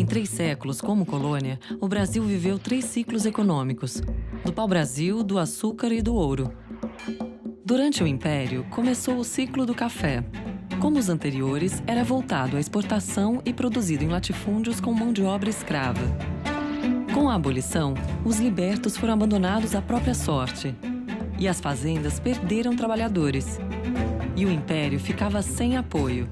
3 séculos como colônia, o Brasil viveu 3 ciclos econômicos: do pau-brasil, do açúcar e do ouro. Durante o Império, começou o ciclo do café. Como os anteriores, era voltado à exportação e produzido em latifúndios com mão de obra escrava. Com a abolição, os libertos foram abandonados à própria sorte. E as fazendas perderam trabalhadores. E o Império ficava sem apoio.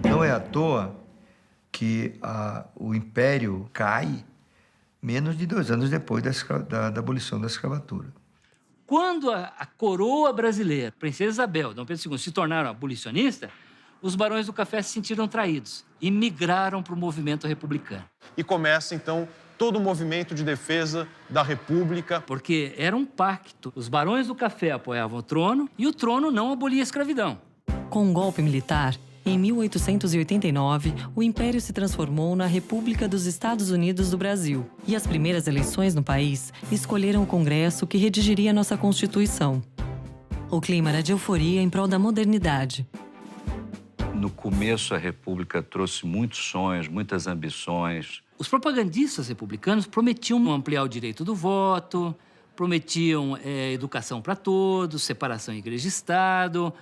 Não é à toa que o Império cai menos de 2 anos depois da abolição da escravatura. Quando a coroa brasileira, Princesa Isabel, Dom Pedro II, se tornaram abolicionistas, os barões do café se sentiram traídos e migraram para o movimento republicano. E começa, então, todo o movimento de defesa da República. Porque era um pacto. Os barões do café apoiavam o trono e o trono não abolia a escravidão. Com um golpe militar, em 1889, o Império se transformou na República dos Estados Unidos do Brasil. E as primeiras eleições no país escolheram o Congresso que redigiria nossa Constituição. O clima era de euforia em prol da modernidade. No começo, a República trouxe muitos sonhos, muitas ambições. Os propagandistas republicanos prometiam ampliar o direito do voto, prometiam educação para todos, separação igreja e Estado,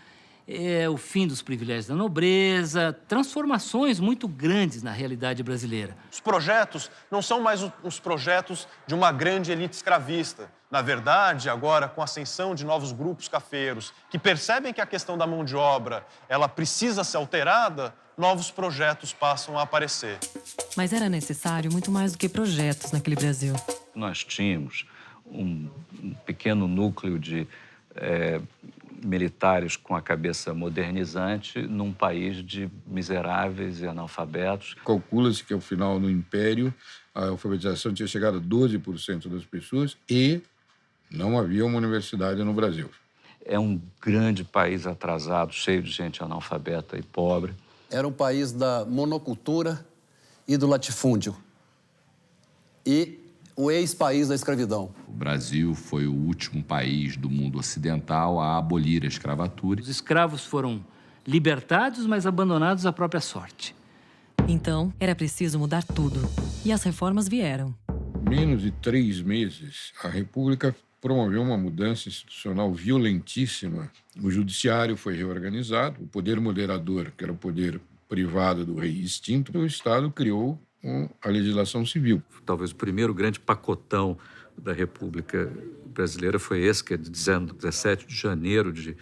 o fim dos privilégios da nobreza, transformações muito grandes na realidade brasileira. Os projetos não são mais os projetos de uma grande elite escravista. Na verdade, agora, com a ascensão de novos grupos cafeiros, que percebem que a questão da mão de obra ela precisa ser alterada, novos projetos passam a aparecer. Mas era necessário muito mais do que projetos naquele Brasil. Nós tínhamos um pequeno núcleo de militares com a cabeça modernizante num país de miseráveis e analfabetos. Calcula-se que, ao final do Império, a alfabetização tinha chegado a 12% das pessoas e não havia uma universidade no Brasil. É um grande país atrasado, cheio de gente analfabeta e pobre. Era um país da monocultura e do latifúndio. E o ex-país da escravidão. O Brasil foi o último país do mundo ocidental a abolir a escravatura. Os escravos foram libertados, mas abandonados à própria sorte. Então, era preciso mudar tudo. E as reformas vieram. Menos de 3 meses, a República promoveu uma mudança institucional violentíssima. O judiciário foi reorganizado, o poder moderador, que era o poder privado do rei extinto, o Estado criou a legislação civil. Talvez o primeiro grande pacotão da República Brasileira foi esse, que é de 17 de janeiro de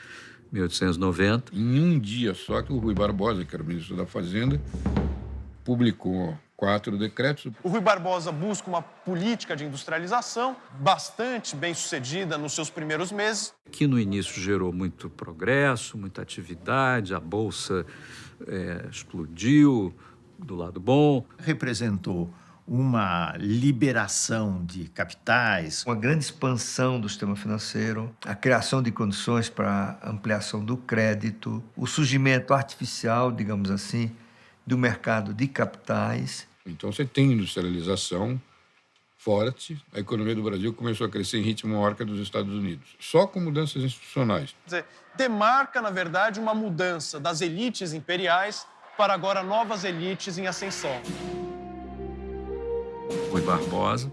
1890. Em um dia só que o Rui Barbosa, que era o ministro da Fazenda, publicou 4 decretos. O Rui Barbosa busca uma política de industrialização bastante bem-sucedida nos seus primeiros meses. Que no início gerou muito progresso, muita atividade, a Bolsa explodiu do lado bom. Representou uma liberação de capitais, uma grande expansão do sistema financeiro, a criação de condições para a ampliação do crédito, o surgimento artificial, digamos assim, do mercado de capitais. Então você tem industrialização forte, a economia do Brasil começou a crescer em ritmo maior que a dos Estados Unidos, só com mudanças institucionais. Quer dizer, demarca, na verdade, uma mudança das elites imperiais para agora novas elites em ascensão. Rui Barbosa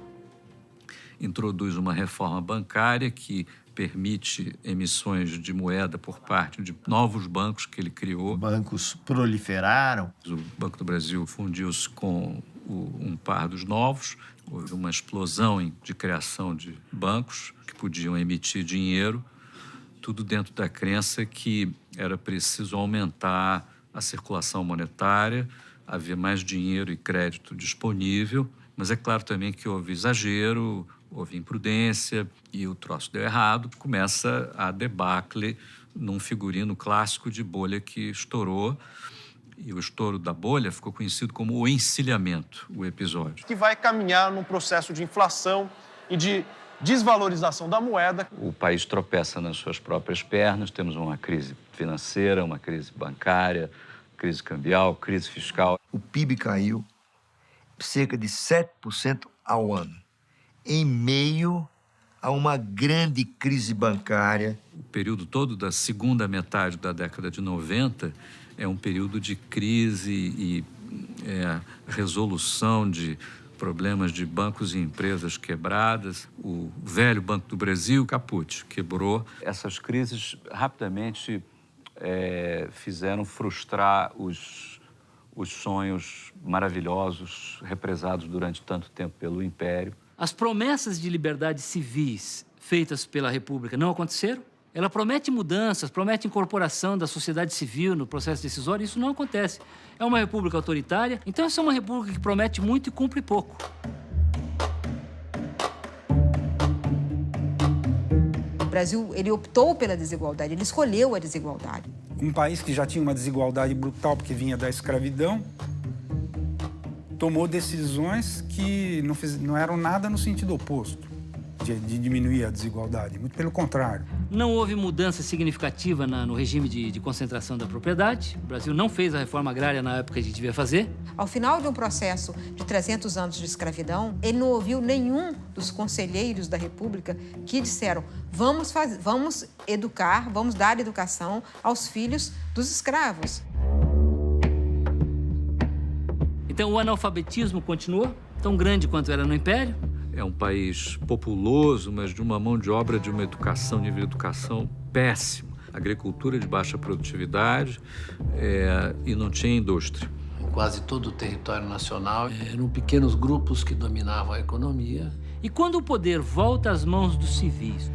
introduz uma reforma bancária que permite emissões de moeda por parte de novos bancos que ele criou. Bancos proliferaram. O Banco do Brasil fundiu-se com um par dos novos. Houve uma explosão de criação de bancos que podiam emitir dinheiro, tudo dentro da crença que era preciso aumentar a circulação monetária, haver mais dinheiro e crédito disponível, mas é claro também que houve exagero, houve imprudência e o troço deu errado. Começa a debacle num figurino clássico de bolha que estourou. E o estouro da bolha ficou conhecido como o encilhamento, o episódio. Que vai caminhar num processo de inflação e de desvalorização da moeda. O país tropeça nas suas próprias pernas, temos uma crise financeira, uma crise bancária, crise cambial, crise fiscal. O PIB caiu cerca de 7% ao ano, em meio a uma grande crise bancária. O período todo da segunda metade da década de 90 é um período de crise e resolução de problemas de bancos e empresas quebradas. O velho Banco do Brasil, caput, quebrou. Essas crises rapidamente fizeram frustrar os sonhos maravilhosos represados durante tanto tempo pelo Império. As promessas de liberdades civis feitas pela República não aconteceram. Ela promete mudanças, promete incorporação da sociedade civil no processo decisório. Isso não acontece. É uma república autoritária, então essa é uma república que promete muito e cumpre pouco. O Brasil, ele optou pela desigualdade, ele escolheu a desigualdade. Um país que já tinha uma desigualdade brutal porque vinha da escravidão, tomou decisões que não eram nada no sentido oposto de diminuir a desigualdade, muito pelo contrário. Não houve mudança significativa no regime de concentração da propriedade. O Brasil não fez a reforma agrária na época que a gente devia fazer. Ao final de um processo de 300 anos de escravidão, ele não ouviu nenhum dos conselheiros da República que disseram: vamos educar, vamos dar educação aos filhos dos escravos. Então o analfabetismo continuou, tão grande quanto era no Império. É um país populoso, mas de uma mão de obra, de uma educação, nível de educação péssimo. Agricultura de baixa produtividade e não tinha indústria. Em quase todo o território nacional, eram pequenos grupos que dominavam a economia. E quando o poder volta às mãos dos civis,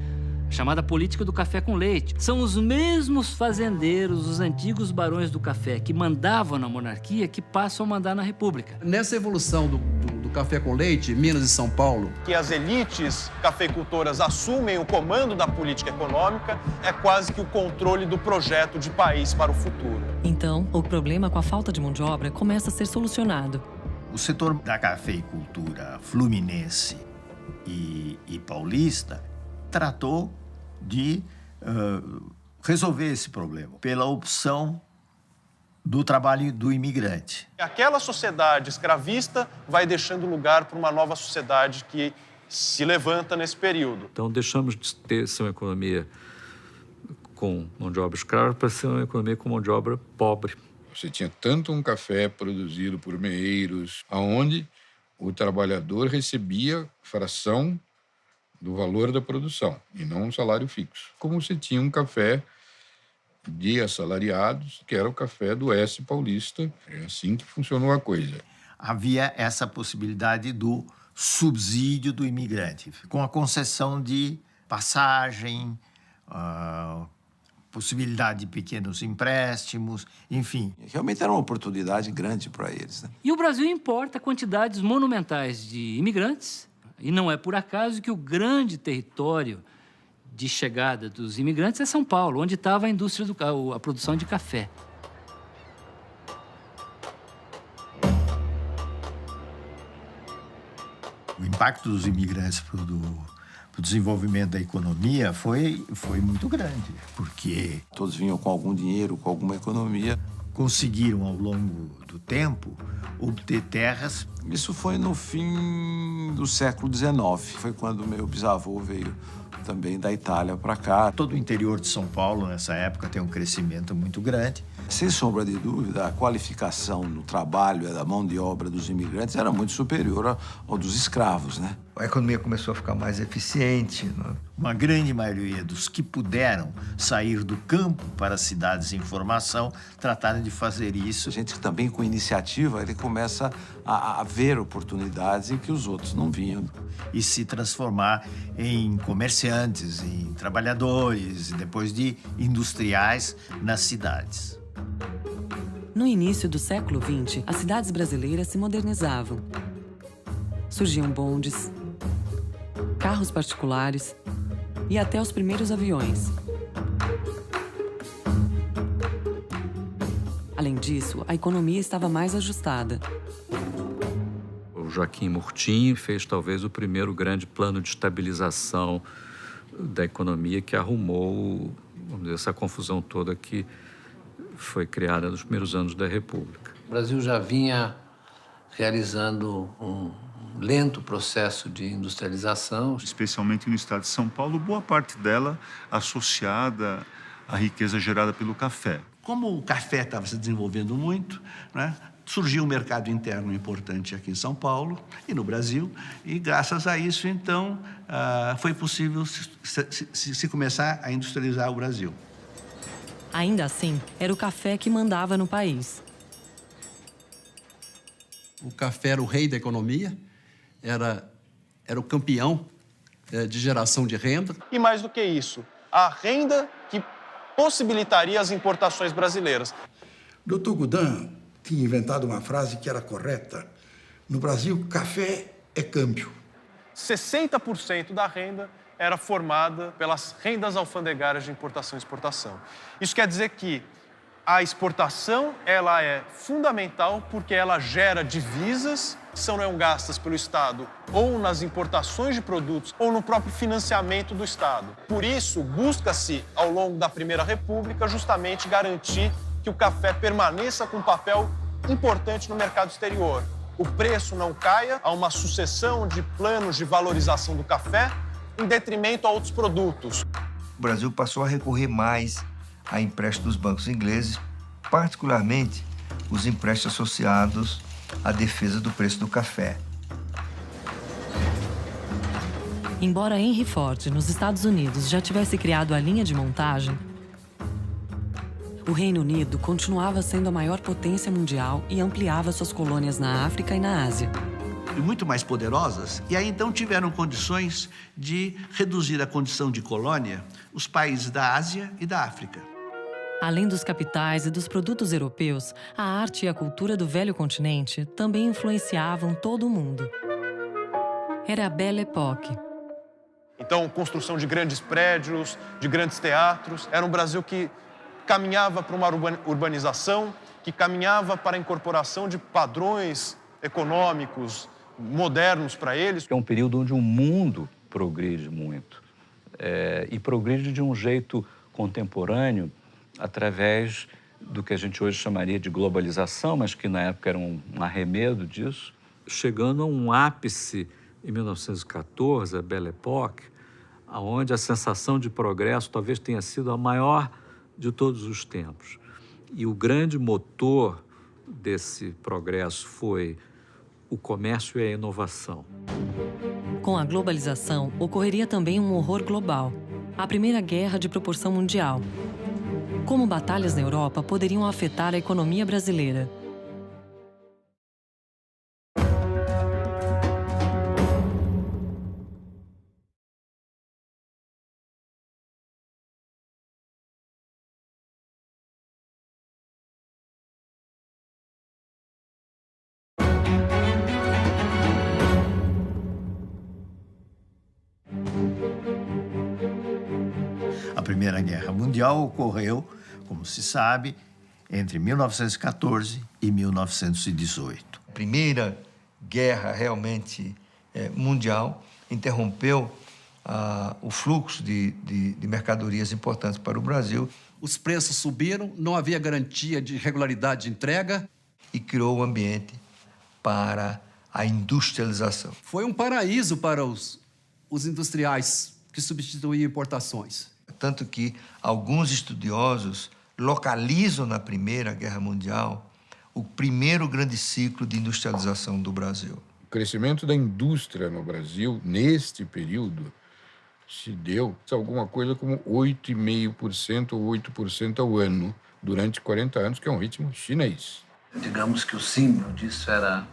a chamada política do café com leite, são os mesmos fazendeiros, os antigos barões do café, que mandavam na monarquia, que passam a mandar na República. Nessa evolução do café com leite, Minas e São Paulo, Que as elites cafeicultoras assumem o comando da política econômica é quase que o controle do projeto de país para o futuro. Então, o problema com a falta de mão de obra começa a ser solucionado. O setor da cafeicultura fluminense e paulista tratou de resolver esse problema pela opção do trabalho do imigrante. Aquela sociedade escravista vai deixando lugar para uma nova sociedade que se levanta nesse período. Então, deixamos de ser uma economia com mão de obra escrava para ser uma economia com mão de obra pobre. Você tinha tanto um café produzido por meeiros, aonde o trabalhador recebia fração do valor da produção e não um salário fixo. Como você tinha um café de assalariados, que era o café do Oeste Paulista. É assim que funcionou a coisa. Havia essa possibilidade do subsídio do imigrante, com a concessão de passagem, possibilidade de pequenos empréstimos, enfim. Realmente era uma oportunidade grande para eles, né? E o Brasil importa quantidades monumentais de imigrantes, e não é por acaso que o grande território de chegada dos imigrantes é São Paulo, onde estava a indústria a produção de café. O impacto dos imigrantes para o desenvolvimento da economia foi muito grande, porque todos vinham com algum dinheiro, com alguma economia. Conseguiram, ao longo do tempo, obter terras. Isso foi no fim do século XIX. Foi quando meu bisavô veio também da Itália para cá. Todo o interior de São Paulo, nessa época, tem um crescimento muito grande. Sem sombra de dúvida, a qualificação no trabalho da mão de obra dos imigrantes era muito superior ao dos escravos, né? A economia começou a ficar mais eficiente, né? Uma grande maioria dos que puderam sair do campo para as cidades em formação trataram de fazer isso. A gente também, com iniciativa, ele começa a ver oportunidades em que os outros não vinham. E se transformar em comerciantes, em trabalhadores, e depois de industriais nas cidades. No início do século XX, as cidades brasileiras se modernizavam. Surgiam bondes, carros particulares e até os primeiros aviões. Além disso, a economia estava mais ajustada. O Joaquim Murtinho fez talvez o primeiro grande plano de estabilização da economia que arrumou, vamos dizer, essa confusão toda que foi criada nos primeiros anos da República. O Brasil já vinha realizando um lento processo de industrialização. Especialmente no estado de São Paulo, boa parte dela associada à riqueza gerada pelo café. Como o café estava se desenvolvendo muito, né, surgiu um mercado interno importante aqui em São Paulo e no Brasil, e graças a isso, então, foi possível se começar a industrializar o Brasil. Ainda assim, era o café que mandava no país. O café era o rei da economia, era o campeão de geração de renda. E mais do que isso, a renda que possibilitaria as importações brasileiras. Dr. Goudin tinha inventado uma frase que era correta. No Brasil, café é câmbio. 60% da renda era formada pelas rendas alfandegárias de importação e exportação. Isso quer dizer que a exportação ela é fundamental porque ela gera divisas que são gastas pelo Estado ou nas importações de produtos ou no próprio financiamento do Estado. Por isso, busca-se, ao longo da Primeira República, justamente garantir que o café permaneça com um papel importante no mercado exterior. O preço não caia, há uma sucessão de planos de valorização do café em detrimento a outros produtos. O Brasil passou a recorrer mais a empréstimos dos bancos ingleses, particularmente os empréstimos associados à defesa do preço do café. Embora Henry Ford, nos Estados Unidos, já tivesse criado a linha de montagem, o Reino Unido continuava sendo a maior potência mundial e ampliava suas colônias na África e na Ásia. E muito mais poderosas, e aí então tiveram condições de reduzir a condição de colônia os países da Ásia e da África. Além dos capitais e dos produtos europeus, a arte e a cultura do velho continente também influenciavam todo o mundo. Era a Belle Époque. Então, construção de grandes prédios, de grandes teatros. Era um Brasil que caminhava para uma urbanização, que caminhava para a incorporação de padrões econômicos modernos para eles. É um período onde o mundo progride muito. E progride de um jeito contemporâneo, através do que a gente hoje chamaria de globalização, mas que na época era um arremedo disso, chegando a um ápice em 1914, a Belle Époque, onde a sensação de progresso talvez tenha sido a maior de todos os tempos. E o grande motor desse progresso foi o comércio e a inovação. Com a globalização, ocorreria também um horror global, a Primeira Guerra de proporção mundial. Como batalhas na Europa poderiam afetar a economia brasileira? A Primeira Guerra Mundial ocorreu, como se sabe, entre 1914 e 1918. A Primeira Guerra realmente mundial interrompeu o fluxo de mercadorias importantes para o Brasil. Os preços subiram, não havia garantia de regularidade de entrega. E criou o ambiente para a industrialização. Foi um paraíso para os industriais que substituíam importações. Tanto que alguns estudiosos localizam na Primeira Guerra Mundial o primeiro grande ciclo de industrialização do Brasil. O crescimento da indústria no Brasil, neste período, se deu alguma coisa como 8,5% ou 8% ao ano, durante 40 anos, que é um ritmo chinês. Digamos que o símbolo disso era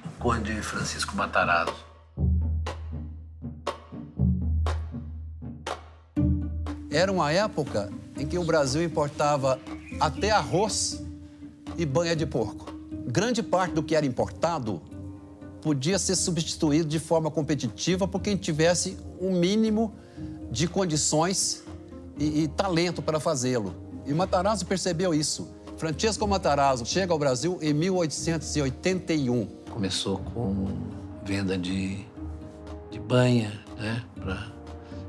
o Conde Francisco Matarazzo. Era uma época em que o Brasil importava até arroz e banha de porco. Grande parte do que era importado podia ser substituído de forma competitiva por quem tivesse um mínimo de condições e talento para fazê-lo. E Matarazzo percebeu isso. Francesco Matarazzo chega ao Brasil em 1881. Começou com venda de banha, né,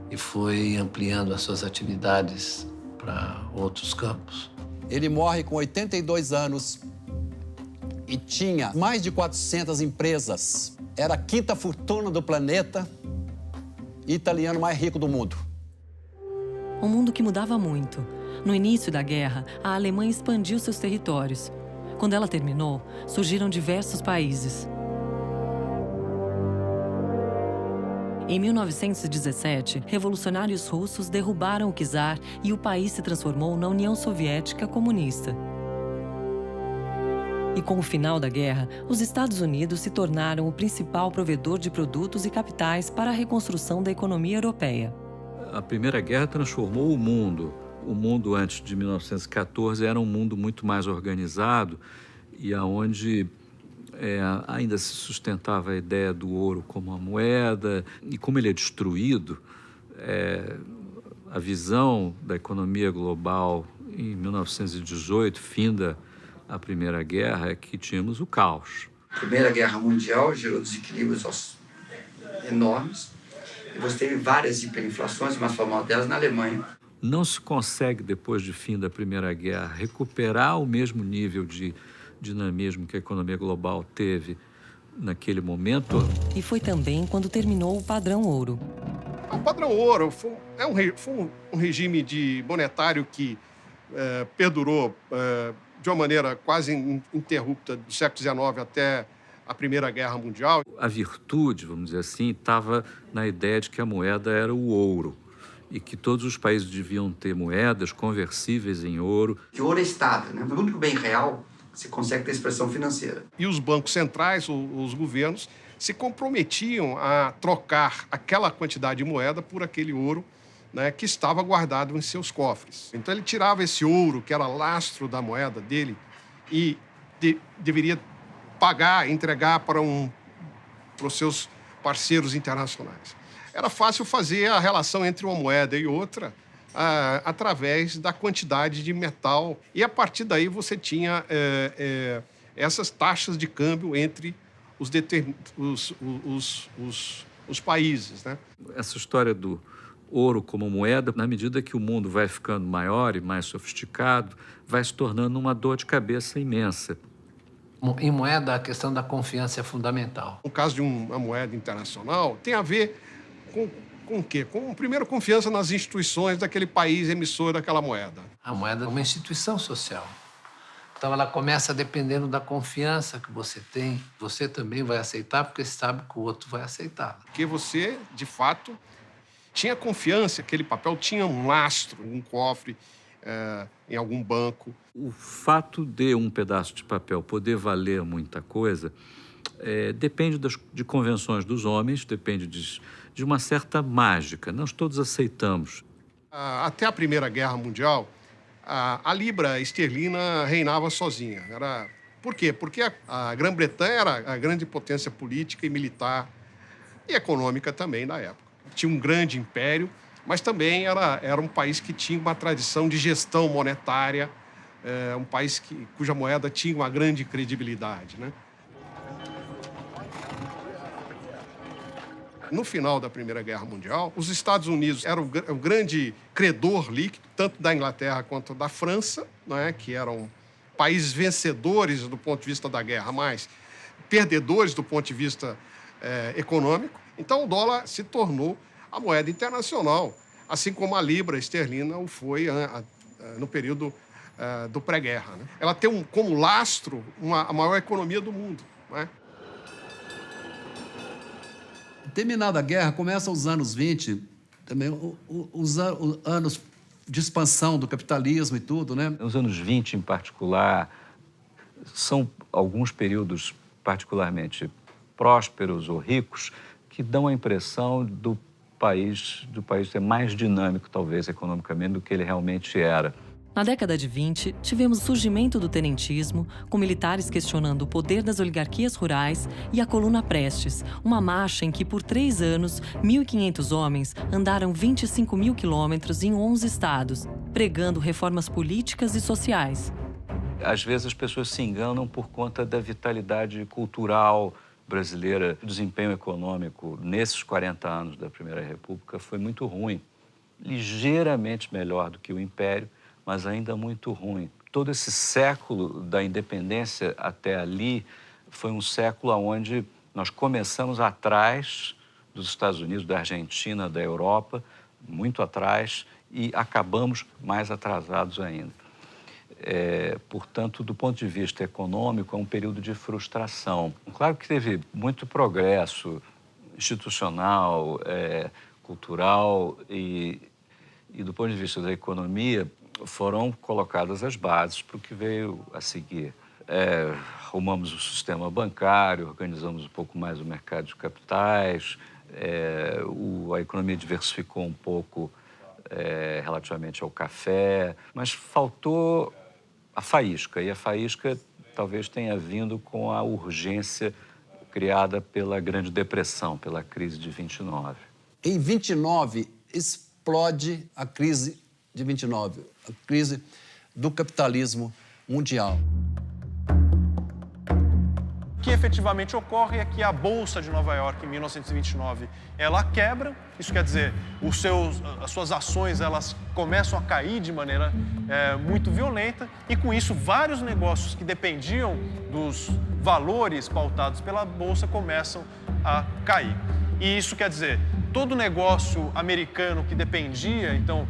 e foi ampliando as suas atividades para outros campos. Ele morre com 82 anos e tinha mais de 400 empresas. Era a quinta fortuna do planeta e italiano mais rico do mundo. Um mundo que mudava muito. No início da guerra, a Alemanha expandiu seus territórios. Quando ela terminou, surgiram diversos países. Em 1917, revolucionários russos derrubaram o czar e o país se transformou na União Soviética Comunista. E com o final da guerra, os Estados Unidos se tornaram o principal provedor de produtos e capitais para a reconstrução da economia europeia. A Primeira Guerra transformou o mundo. O mundo antes de 1914 era um mundo muito mais organizado e onde ainda se sustentava a ideia do ouro como uma moeda. E como ele é destruído, a visão da economia global em 1918, finda a Primeira Guerra, é que tínhamos o caos. A Primeira Guerra Mundial gerou desequilíbrios enormes. E você teve várias hiperinflações, mais famosa delas na Alemanha. Não se consegue, depois de fim da Primeira Guerra, recuperar o mesmo nível de dinamismo que a economia global teve naquele momento. E foi também quando terminou o padrão ouro. O padrão ouro foi um regime monetário que perdurou de uma maneira quase ininterrupta do século XIX até a Primeira Guerra Mundial. A virtude, vamos dizer assim, estava na ideia de que a moeda era o ouro e que todos os países deviam ter moedas conversíveis em ouro. O ouro é estável, né? O único bem real que se consegue ter expressão financeira. E os bancos centrais, os governos, se comprometiam a trocar aquela quantidade de moeda por aquele ouro, né, que estava guardado em seus cofres. Então ele tirava esse ouro, que era lastro da moeda dele, e deveria pagar, entregar para os seus parceiros internacionais. Era fácil fazer a relação entre uma moeda e outra através da quantidade de metal. E, a partir daí, você tinha essas taxas de câmbio entre os países, né? Essa história do ouro como moeda, na medida que o mundo vai ficando maior e mais sofisticado, vai se tornando uma dor de cabeça imensa. Em moeda, a questão da confiança é fundamental. No caso de uma moeda internacional, tem a ver com o quê? Com, primeiro, confiança nas instituições daquele país emissor daquela moeda. A moeda é uma instituição social. Então, ela começa dependendo da confiança que você tem. Você também vai aceitar, porque sabe que o outro vai aceitar. Porque você, de fato, tinha confiança, aquele papel tinha um lastro, um cofre, em algum banco. O fato de um pedaço de papel poder valer muita coisa depende de convenções dos homens, depende de uma certa mágica. Nós todos aceitamos. Até a Primeira Guerra Mundial, a libra esterlina reinava sozinha. Por quê? Porque a Grã-Bretanha era a grande potência política e militar e econômica também da época. Tinha um grande império, mas também era um país que tinha uma tradição de gestão monetária, um país cuja moeda tinha uma grande credibilidade, né? No final da Primeira Guerra Mundial, os Estados Unidos eram o grande credor líquido, tanto da Inglaterra quanto da França, né, que eram países vencedores do ponto de vista da guerra, mas perdedores do ponto de vista econômico. Então, o dólar se tornou a moeda internacional, assim como a libra esterlina o foi no período do pré-guerra, né? Ela tem como lastro a maior economia do mundo, né? Terminada a guerra, começam os anos 20, também os anos de expansão do capitalismo e tudo, né? Os anos 20, em particular, são alguns períodos particularmente prósperos ou ricos que dão a impressão do país ser mais dinâmico, talvez, economicamente, do que ele realmente era. Na década de 20, tivemos o surgimento do tenentismo, com militares questionando o poder das oligarquias rurais, e a Coluna Prestes, uma marcha em que, por 3 anos, 1.500 homens andaram 25 mil quilômetros em 11 estados, pregando reformas políticas e sociais. Às vezes as pessoas se enganam por conta da vitalidade cultural brasileira. O desempenho econômico nesses 40 anos da Primeira República foi muito ruim, ligeiramente melhor do que o Império, mas ainda muito ruim. Todo esse século da independência até ali foi um século onde nós começamos atrás dos Estados Unidos, da Argentina, da Europa, muito atrás e acabamos mais atrasados ainda. Portanto, do ponto de vista econômico, é um período de frustração. Claro que teve muito progresso institucional, cultural e do ponto de vista da economia, foram colocadas as bases para o que veio a seguir. Arrumamos o sistema bancário, organizamos um pouco mais o mercado de capitais, a economia diversificou um pouco relativamente ao café, mas faltou a faísca, e a faísca talvez tenha vindo com a urgência criada pela Grande Depressão, pela crise de 29. Em 29, explode a crise de 29, a crise do capitalismo mundial. O que efetivamente ocorre é que a Bolsa de Nova York, em 1929, ela quebra. Isso quer dizer, as suas ações elas começam a cair de maneira muito violenta e, com isso, vários negócios que dependiam dos valores pautados pela Bolsa começam a cair. E isso quer dizer, todo negócio americano que dependia, então,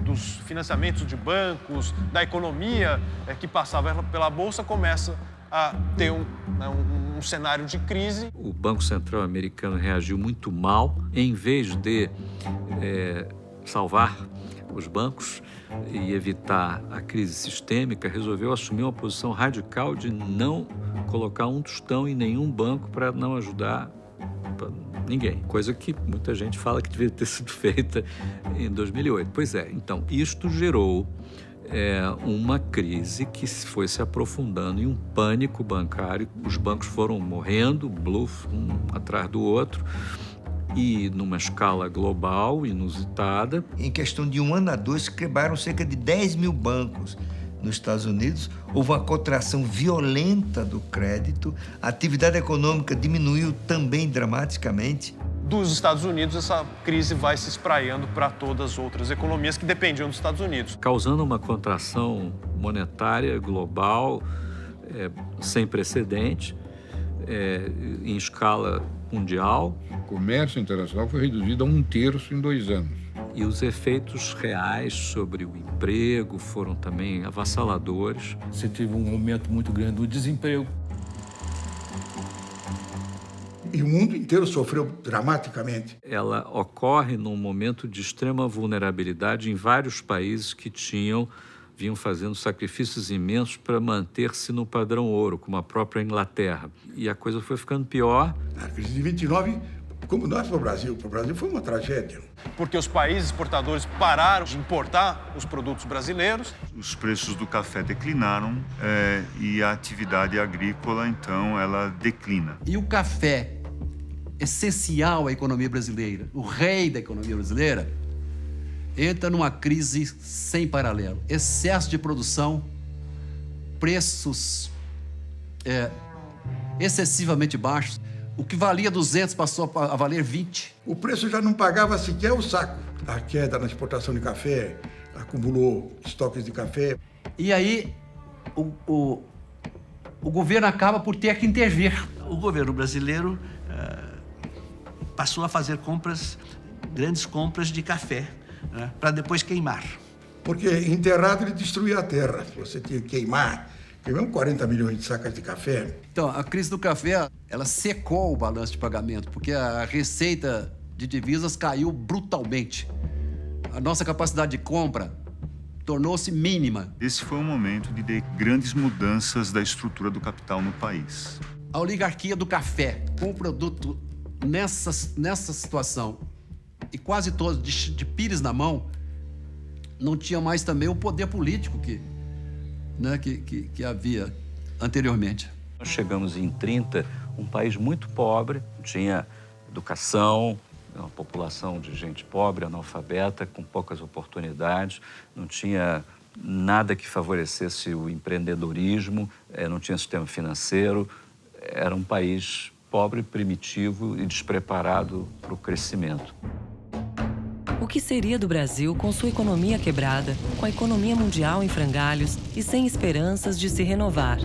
dos financiamentos de bancos, da economia que passava pela Bolsa, começa a ter um cenário de crise. O Banco Central americano reagiu muito mal. Em vez de salvar os bancos e evitar a crise sistêmica, resolveu assumir uma posição radical de não colocar um tostão em nenhum banco para não ajudar ninguém. Coisa que muita gente fala que devia ter sido feita em 2008. Pois é, então, isto gerou uma crise que foi se aprofundando em um pânico bancário. Os bancos foram morrendo, bluff, um atrás do outro, e numa escala global, inusitada. Em questão de 1 ano a 2, quebraram cerca de 10 mil bancos nos Estados Unidos. Houve uma contração violenta do crédito, a atividade econômica diminuiu também dramaticamente. Dos Estados Unidos, essa crise vai se espraiando para todas as outras economias que dependiam dos Estados Unidos. Causando uma contração monetária global sem precedente, em escala mundial. O comércio internacional foi reduzido a 1/3 em 2 anos. E os efeitos reais sobre o emprego foram também avassaladores. Você teve um aumento muito grande do desemprego. E o mundo inteiro sofreu dramaticamente. Ela ocorre num momento de extrema vulnerabilidade em vários países que vinham fazendo sacrifícios imensos para manter-se no padrão ouro, como a própria Inglaterra. E a coisa foi ficando pior. A crise de 29, como nós para o Brasil foi uma tragédia. Porque os países exportadores pararam de importar os produtos brasileiros. Os preços do café declinaram e a atividade agrícola, então, ela declina. E o café, essencial à economia brasileira, o rei da economia brasileira, entra numa crise sem paralelo. Excesso de produção, preços excessivamente baixos. O que valia 200 passou a valer 20. O preço já não pagava sequer o saco. A queda na exportação de café acumulou estoques de café. E aí o governo acaba por ter que intervir. O governo brasileiro passou a fazer grandes compras de café, para depois queimar. Porque enterrado ele destruía a terra. Você tinha que queimamos 40 milhões de sacas de café. Então, a crise do café, ela secou o balanço de pagamento, porque a receita de divisas caiu brutalmente. A nossa capacidade de compra tornou-se mínima. Esse foi um momento de grandes mudanças da estrutura do capital no país. A oligarquia do café, com o produto nessa situação, e quase todos de pires na mão, não tinha mais também o poder político que havia anteriormente. Nós chegamos em 30, um país muito pobre, tinha educação, uma população de gente pobre, analfabeta, com poucas oportunidades, não tinha nada que favorecesse o empreendedorismo, não tinha sistema financeiro, era um país pobre, primitivo e despreparado para o crescimento. O que seria do Brasil com sua economia quebrada, com a economia mundial em frangalhos e sem esperanças de se renovar?